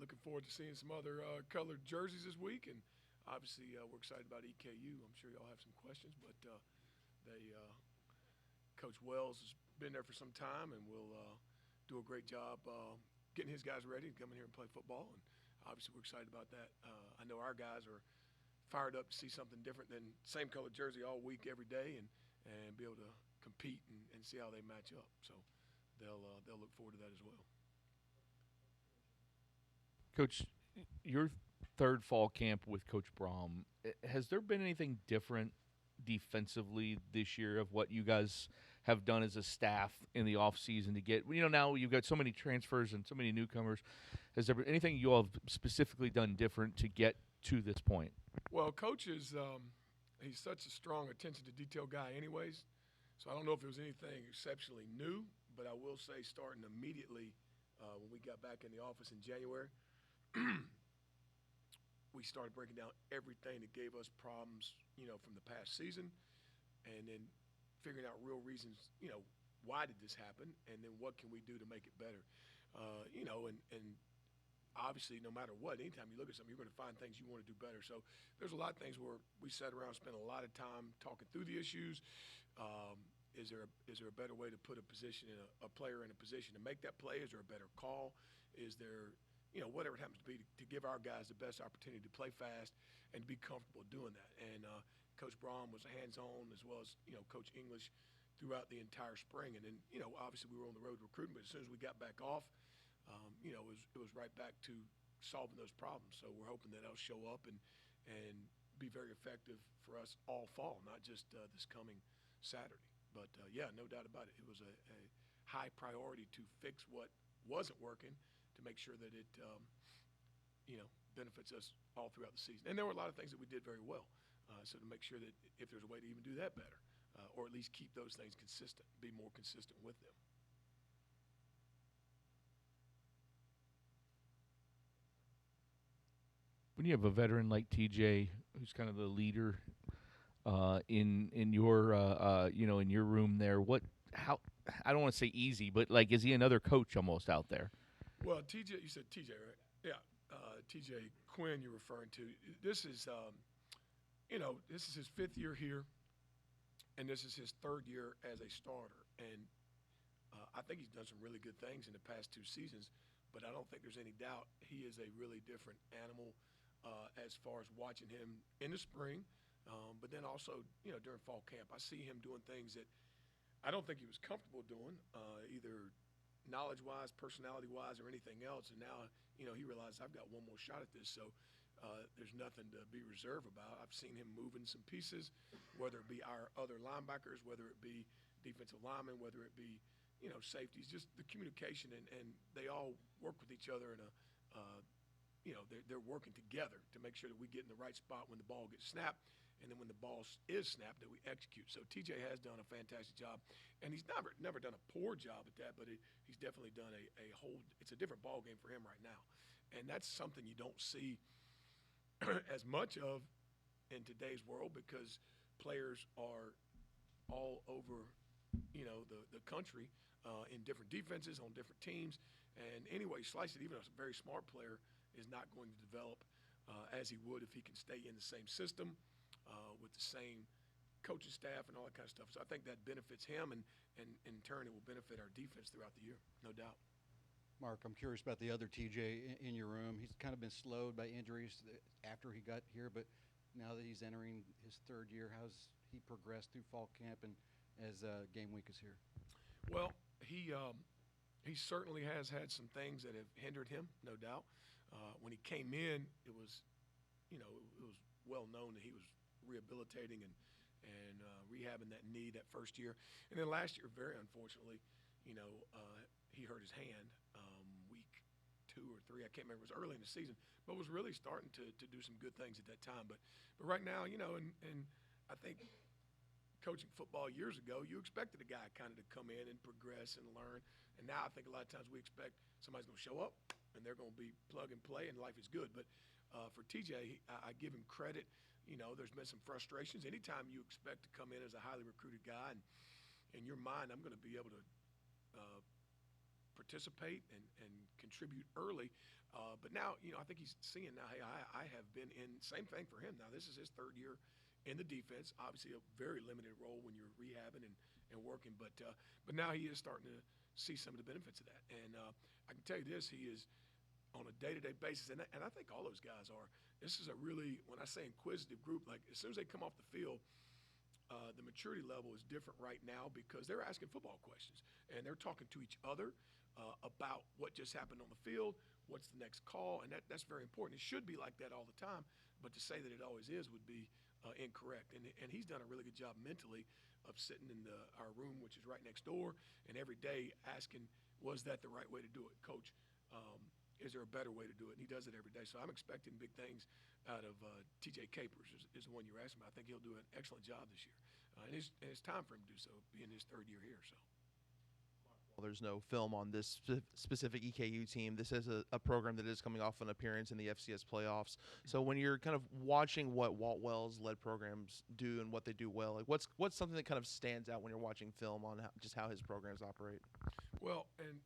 looking forward to seeing some other colored jerseys this week, and obviously we're excited about EKU. I'm sure y'all have some questions, but they Coach Wells has been there for some time and will do a great job getting his guys ready to come in here and play football. And obviously we're excited about that. I know our guys are fired up to see something different than same colored jersey all week, every day, and be able to compete and see how they match up. So they'll look forward to that as well. Coach, your third fall camp with Coach Brom, has there been anything different defensively this year of what you guys have done as a staff in the offseason to get, now you've got so many transfers and so many newcomers. Has there been anything you all have specifically done different to get to this point? Well, Coach is he's such a strong attention to detail guy anyways, so I don't know if it was anything exceptionally new, but I will say starting immediately when we got back in the office in January, we started breaking down everything that gave us problems, from the past season, and then figuring out real reasons, why did this happen, and then what can we do to make it better, and obviously no matter what, anytime you look at something, you're going to find things you want to do better. So there's a lot of things where we sat around, spent a lot of time talking through the issues. Is there a better way to put a player in a position to make that play? Is there a better call? Is there whatever it happens to be, to give our guys the best opportunity to play fast and to be comfortable doing that. And Coach Brom was hands-on, as well as, Coach English throughout the entire spring. And then, obviously we were on the road recruiting, but as soon as we got back off, it was right back to solving those problems. So we're hoping that that'll show up and be very effective for us all fall, not just this coming Saturday. But, yeah, no doubt about it. It was a high priority to fix what wasn't working, to make sure that it, benefits us all throughout the season. And there were a lot of things that we did very well. So to make sure that if there's a way to even do that better, or at least keep those things consistent, be more consistent with them. When you have a veteran like TJ, who's kind of the leader in your in your room there, how I don't want to say easy, but like, is he another coach almost out there? Well, TJ, you said TJ, right? Yeah, TJ Quinn, you're referring to. This is, this is his fifth year here, and this is his third year as a starter. And I think he's done some really good things in the past two seasons, but I don't think there's any doubt he is a really different animal as far as watching him in the spring, but then also, during fall camp. I see him doing things that I don't think he was comfortable doing, either knowledge-wise, personality-wise, or anything else. And now, he realizes I've got one more shot at this, so there's nothing to be reserved about. I've seen him moving some pieces, whether it be our other linebackers, whether it be defensive linemen, whether it be, safeties, just the communication, and they all work with each other in they're working together to make sure that we get in the right spot when the ball gets snapped, and then when the ball is snapped, that we execute. So TJ has done a fantastic job, and he's never done a poor job at that, but he's definitely done it's a different ball game for him right now. And that's something you don't see as much of in today's world, because players are all over, the country in different defenses, on different teams. And anyway, slice it, even a very smart player is not going to develop as he would if he can stay in the same system with the same coaching staff and all that kind of stuff. So I think that benefits him, and in turn it will benefit our defense throughout the year, no doubt. Mark, I'm curious about the other TJ in your room. He's kind of been slowed by injuries after he got here, but now that he's entering his third year, how's he progressed through fall camp and as game week is here? Well, he certainly has had some things that have hindered him, no doubt. When he came in, it was well known that he was rehabilitating and rehabbing that knee that first year. And then last year, very unfortunately, he hurt his hand week 2 or 3. I can't remember. It was early in the season, but was really starting to do some good things at that time. But right now, and I think coaching football years ago, you expected a guy kind of to come in and progress and learn. And now I think a lot of times we expect somebody's going to show up and they're going to be plug and play and life is good. But for TJ, I give him credit. There's been some frustrations. Anytime you expect to come in as a highly recruited guy, and in your mind, I'm going to be able to participate and contribute early. But now, I think he's seeing now, hey, I have been in, same thing for him. Now, this is his third year in the defense, obviously a very limited role when you're rehabbing and working. But now he is starting to see some of the benefits of that. And I can tell you this, he is on a day-to-day basis, and I think all those guys are. This is a really, when I say inquisitive group, like as soon as they come off the field, the maturity level is different right now because they're asking football questions, and they're talking to each other about what just happened on the field, what's the next call, and that's very important. It should be like that all the time, but to say that it always is would be incorrect. And he's done a really good job mentally of sitting in our room, which is right next door, and every day asking, was that the right way to do it, Coach? Is there a better way to do it? And he does it every day. So I'm expecting big things out of TJ Capers is the one you're asking about. I think he'll do an excellent job this year. And it's time for him to do so, being his third year here. So. Well, there's no film on this specific EKU team. This is a program that is coming off an appearance in the FCS playoffs. So when you're kind of watching what Walt Wells-led programs do and what they do well, like what's something that kind of stands out when you're watching film on just how his programs operate? Well, and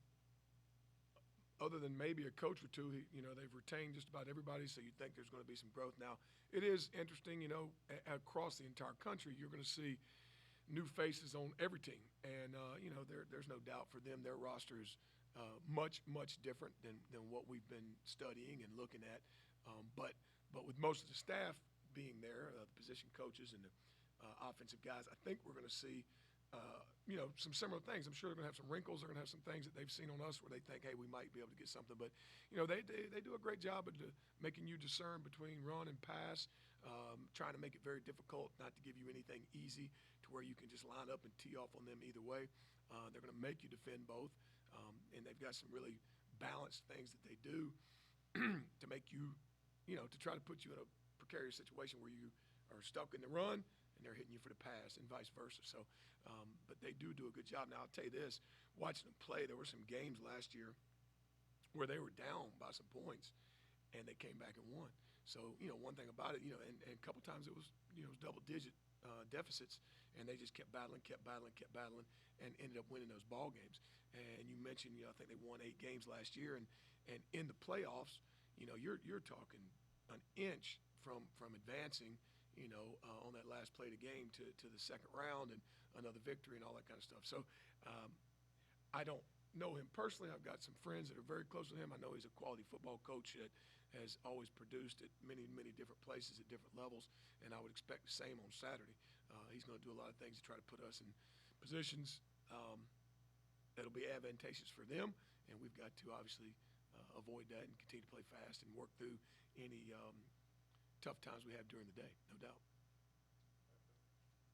other than maybe a coach or two, they've retained just about everybody, so you'd think there's going to be some growth. Now, it is interesting, across the entire country, you're going to see new faces on every team. And, there's no doubt for them, their roster is much, much different than what we've been studying and looking at. But with most of the staff being there, the position coaches and the offensive guys, I think we're going to see some similar things. I'm sure they're going to have some wrinkles. They're going to have some things that they've seen on us where they think, hey, we might be able to get something. But, they do a great job of making you discern between run and pass, trying to make it very difficult not to give you anything easy to where you can just line up and tee off on them either way. They're going to make you defend both. And they've got some really balanced things that they do to make you, to try to put you in a precarious situation where you are stuck in the run and they're hitting you for the pass and vice versa. So, but they do a good job. Now, I'll tell you this, watching them play, there were some games last year where they were down by some points and they came back and won. So, one thing about it, and a couple times it was, double-digit deficits, and they just kept battling, and ended up winning those ball games. And you mentioned, I think they won 8 games last year, and in the playoffs, you're talking an inch from advancing, on that last play of the game to the second round and another victory and all that kind of stuff. So I don't know him personally. I've got some friends that are very close to him. I know he's a quality football coach that has always produced at many, many different places at different levels, and I would expect the same on Saturday. He's going to do a lot of things to try to put us in positions that'll be advantageous for them, and we've got to obviously avoid that and continue to play fast and work through any tough times we have during the day, no doubt.